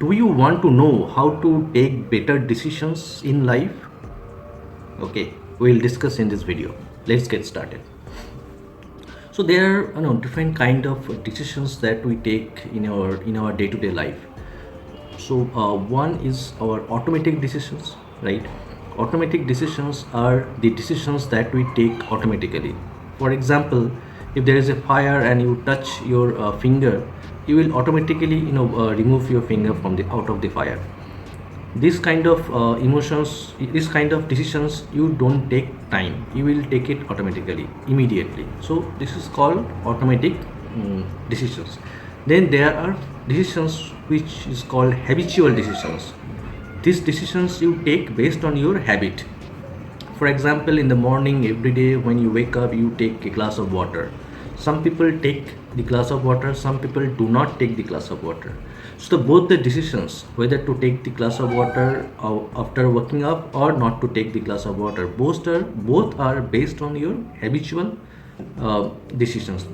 Do you want to know how to take better decisions in life? Okay, we'll discuss in this video. Let's get started. So there are different kind of decisions that we take in our day-to-day life. So one is our automatic decisions, right? Automatic decisions are the decisions that we take automatically. For example, if there is a fire and you touch your finger, you will automatically remove your finger from the out of the fire. This kind of emotions, this kind of decisions, you don't take time, you will take it automatically, immediately. So this is called automatic decisions. Then there are decisions which is called habitual decisions. These decisions you take based on your habit. For example, in the morning, every day when you wake up, you take a glass of water. Some people take the glass of water, some people do not take the glass of water. So both the decisions, whether to take the glass of water after waking up or not to take the glass of water, both are based on your habitual decisions.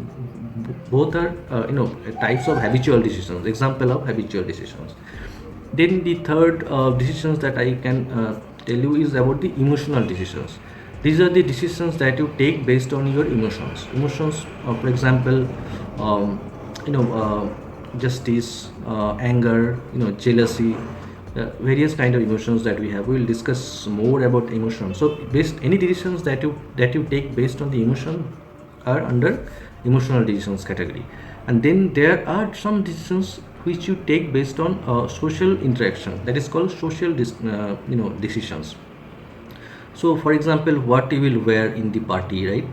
Both are types of habitual decisions. Example of habitual decisions. Then the third decisions that I can tell you is about the emotional decisions. These are the decisions that you take based on your emotions. Emotions, for example, um, you know, justice, anger, jealousy, various kind of emotions that we have. We will discuss more about emotions. So, based any decisions that you take based on the emotion are under emotional decisions category. And then there are some decisions which you take based on social interaction, that is called social decisions. So for example, what you will wear in the party, right?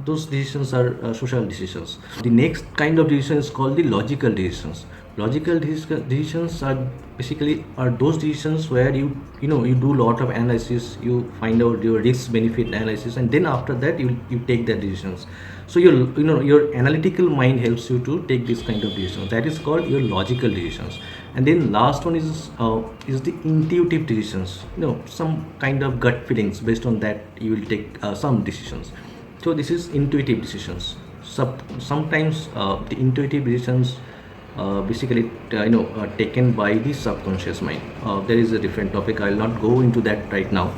Those decisions are social decisions. The next kind of decision is called the logical decisions. Decisions are basically are those decisions where you do a lot of analysis, you find out your risk benefit analysis, and then after that you take the decisions. So your analytical mind helps you to take this kind of decisions. That is called your logical decisions. And then last one is the intuitive decisions. Some kind of gut feelings, based on that you will take some decisions. So this is intuitive decisions. Sometimes the intuitive decisions basically taken by the subconscious mind. There is a different topic, I will not go into that right now.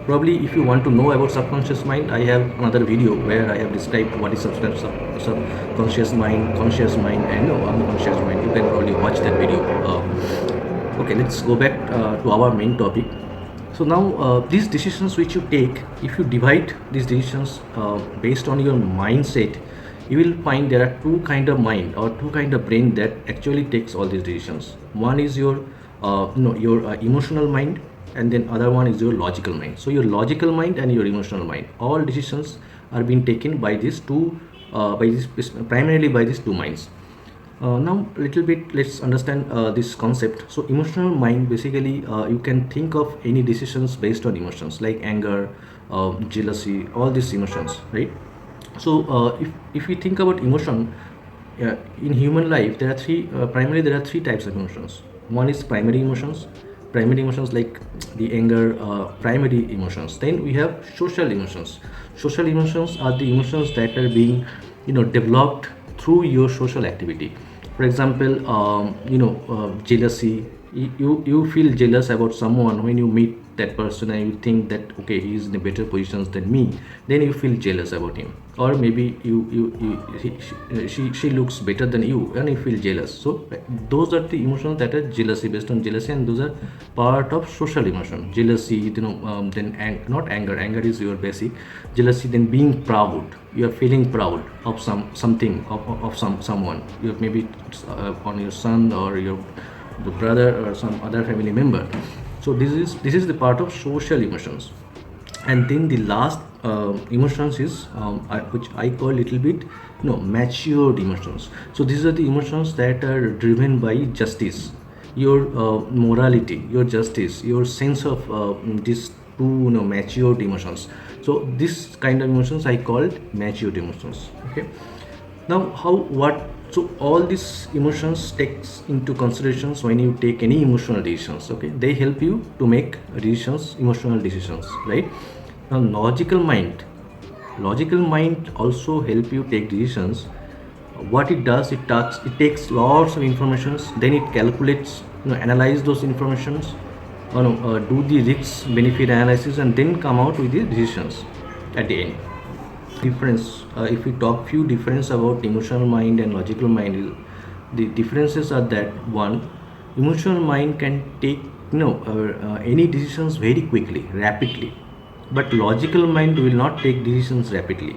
Probably if you want to know about subconscious mind, I have another video where I have described what is subconscious mind, conscious mind, and unconscious mind. You can probably watch that video. Okay, let's go back to our main topic. So now these decisions which you take, if you divide these decisions based on your mindset, you will find there are two kind of mind or two kind of brain that actually takes all these decisions. One is your emotional mind, and then other one is your logical mind. So your logical mind and your emotional mind, all decisions are being taken by these two, primarily by these two minds. Now little bit let's understand this concept. So emotional mind, basically you can think of any decisions based on emotions like anger, jealousy, all these emotions, right? So if we think about emotion, in human life there are primarily there are three types of emotions. One is primary emotions like the anger, primary emotions. Then we have social emotions. Social emotions are the emotions that are being developed through your social activity. For example, jealousy. You feel jealous about someone when you meet that person and you think that okay, he is in a better positions than me. Then you feel jealous about him, or maybe she looks better than you and you feel jealous. So those are the emotions that are jealousy, based on jealousy, and those are part of social emotion. Jealousy, then not anger is your basic. Jealousy, then being proud, you are feeling proud of something of someone. You have maybe on your son or your the brother or some other family member. So this is the part of social emotions. And then the last emotions is which I call little bit matured emotions. So these are the emotions that are driven by justice, your morality, your justice, your sense of these two matured emotions. So this kind of emotions I called matured emotions. Okay. Now so all these emotions takes into considerations when you take any emotional decisions. Okay, they help you to make decisions, emotional decisions, right? Now logical mind also help you take decisions What it does, it takes lots of informations, then it calculates, analyze those informations, do the risk benefit analysis, and then come out with the decisions at the end. Difference, if we talk few difference about emotional mind and logical mind, the differences are that, one, emotional mind can take any decisions very quickly, rapidly, but logical mind will not take decisions rapidly.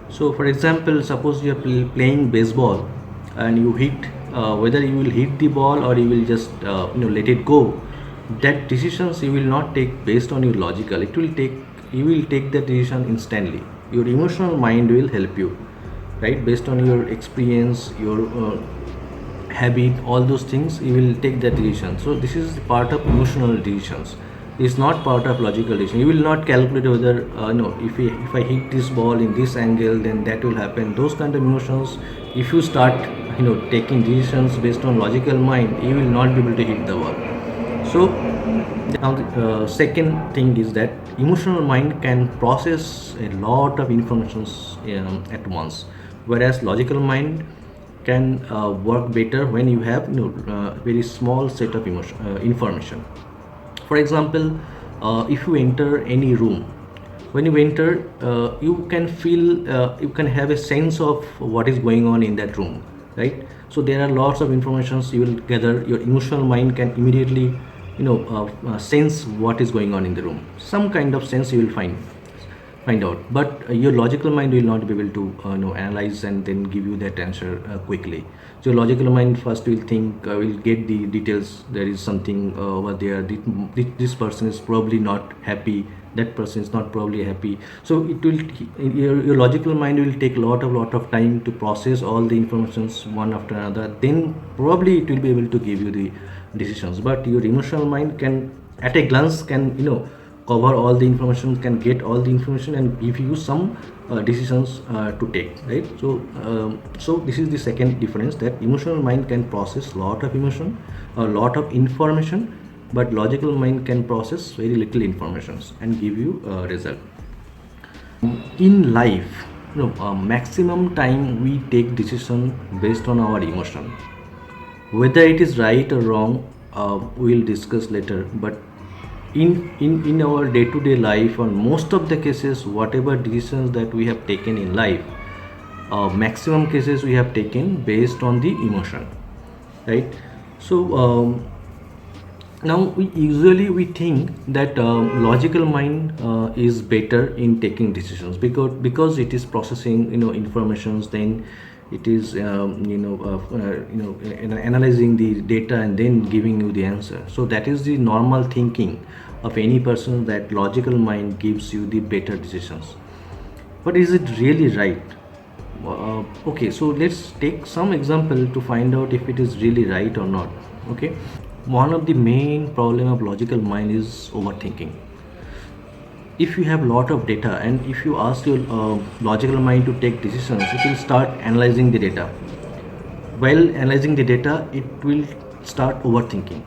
So, for example, suppose you are playing baseball and you hit, whether you will hit the ball or you will just let it go. That decisions you will not take based on your logical. You will take that decision instantly. Your emotional mind will help you, right? Based on your experience, your habit, all those things, you will take that decision. So this is part of emotional decisions. It's not part of logical decision. You will not calculate whether no, if I hit this ball in this angle, then that will happen. Those kind of emotions, if you start taking decisions based on logical mind, you will not be able to hit the ball. So now the second thing is that emotional mind can process a lot of informations at once, whereas logical mind can work better when you have very small set of information. For example, if you enter any room, when you enter, you can feel, you can have a sense of what is going on in that room, right? So there are lots of informations you will gather. Your emotional mind can immediately sense what is going on in the room. Some kind of sense you will find out, but your logical mind will not be able to analyze and then give you that answer quickly. So your logical mind first will think, will get the details. There is something over there. This person is probably not happy, that person is not probably happy. So it will, your logical mind will take a lot of time to process all the informations one after another, then probably it will be able to give you the decisions. But your emotional mind can, at a glance, can cover all the information, can get all the information and give you some decisions to take, right? So this is the second difference, that emotional mind can process lot of emotion, a lot of information, but logical mind can process very little informations and give you a result. In life, maximum time we take decision based on our emotion. Whether it is right or wrong, we'll discuss later, but in our day-to-day life, on most of the cases, whatever decisions that we have taken in life, maximum cases we have taken based on the emotion, right? So now we think that logical mind is better in taking decisions, because it is processing informations, then it is analyzing the data and then giving you the answer. So that is the normal thinking of any person, that logical mind gives you the better decisions. But is it really right? Okay, so let's take some example to find out if it is really right or not. Okay, one of the main problem of logical mind is overthinking. If you have a lot of data and if you ask your logical mind to take decisions, it will start analyzing the data. While analyzing the data, it will start overthinking,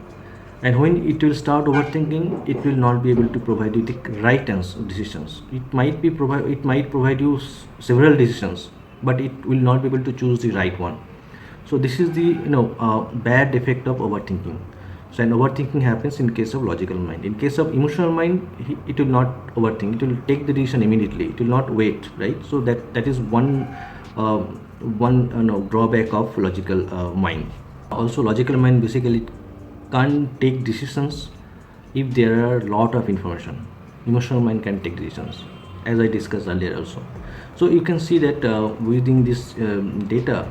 and when it will start overthinking, it will not be able to provide you the right decisions. It might provide you several decisions, but it will not be able to choose the right one. So this is the bad effect of overthinking. So an overthinking happens in case of logical mind. In case of emotional mind, it will not overthink. It will take the decision immediately. It will not wait, right? So that is one drawback of logical mind. Also, logical mind basically can't take decisions if there are a lot of information. Emotional mind can take decisions, as I discussed earlier also. So you can see that within this data,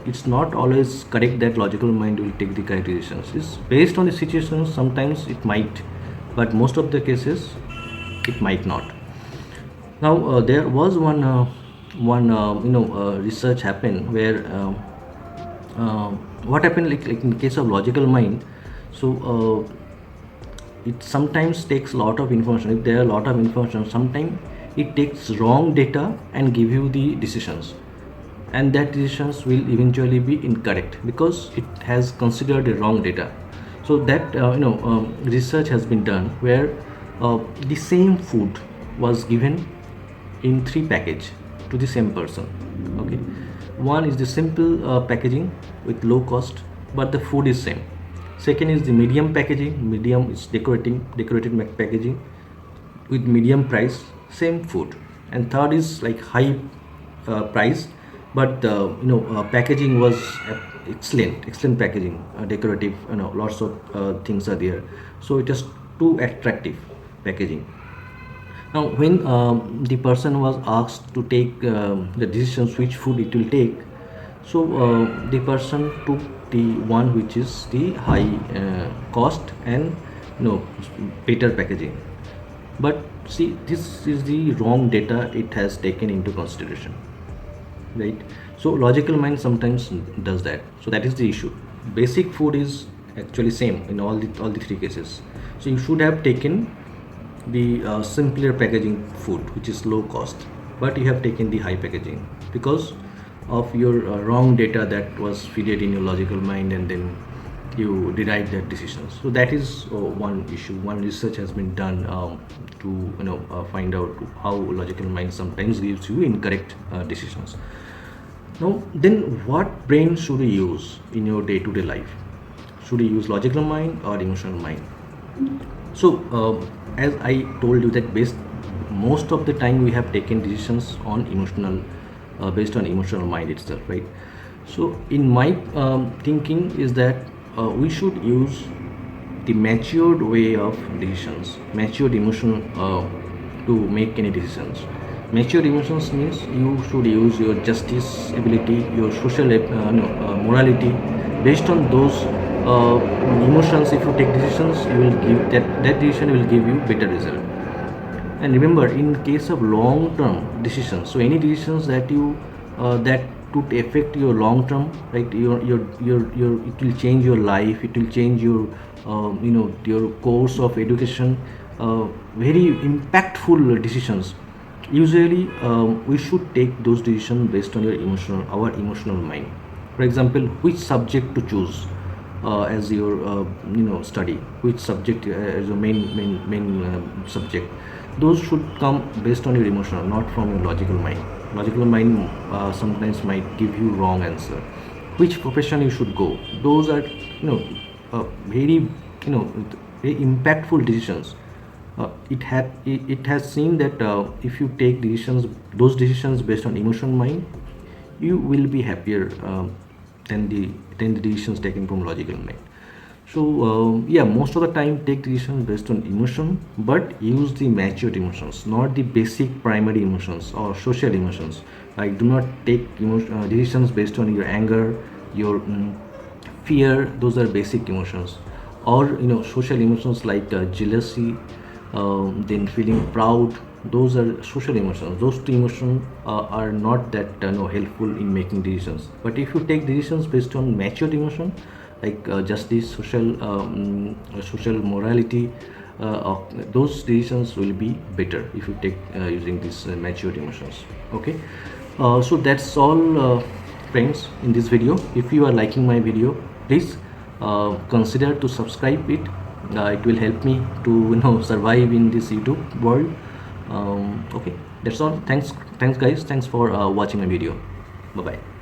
it's not always correct that logical mind will take the correct decisions. It's based on the situation. Sometimes it might, but most of the cases it might not. Now there was one research happened where what happened, like in case of logical mind. So it sometimes takes a lot of information. If there are a lot of information, sometimes it takes wrong data and give you the decisions, and that decisions will eventually be incorrect because it has considered a wrong data. So that research has been done where the same food was given in 3 packages to the same person. Okay, one is the simple packaging with low cost, but the food is same. Second is the medium packaging. Medium is decorated packaging with medium price, same food. And third is like high price, but packaging was excellent packaging, decorative, lots of things are there, so it is too attractive packaging. Now, when the person was asked to take the decisions which food it will take, so the person took the one which is the high cost and better packaging. But see, this is the wrong data it has taken into consideration, right? So logical mind sometimes does that. So that is the issue. Basic food is actually same in all the three cases. So you should have taken the simpler packaging food which is low cost, but you have taken the high packaging because of your wrong data that was fed in your logical mind, and then you derive that decisions. So that is one issue. One research has been done to find out how logical mind sometimes gives you incorrect decisions. Now then, what brain should you use in your day-to-day life? Should you use logical mind or emotional mind? So as I told you that most of the time we have taken decisions on emotional based on emotional mind itself, right? So in my thinking is that we should use the matured way of decisions, matured emotional to make any decisions. Matured emotions means you should use your justice ability, your social morality. Based on those emotions, if you take decisions, you will give that decision will give you better result. And remember, in case of long-term decisions, so any decisions that you that could affect your long-term, right? It will change your life. It will change your your course of education. Very impactful decisions. Usually, we should take those decisions based on our emotional mind. For example, which subject to choose as your study, which subject as your main subject. Those should come based on your emotional, not from your logical mind. Logical mind sometimes might give you wrong answer. Which profession you should go? Those are very very impactful decisions. It has seen that if you take those decisions based on emotional mind, you will be happier than the decisions taken from logical mind. So yeah, most of the time take decisions based on emotion, but use the matured emotions, not the basic primary emotions or social emotions. Like, do not take decisions based on your anger, your fear. Those are basic emotions, or social emotions like jealousy, then feeling proud. Those are social emotions. Those two emotions are not that helpful in making decisions. But if you take decisions based on matured emotion, like justice, social morality, those decisions will be better if you take using these matured emotions. Okay, so that's all, friends, in this video. If you are liking my video, please consider to subscribe it. It will help me to survive in this YouTube world. Okay, that's all. Thanks guys. Thanks for watching my video. Bye bye.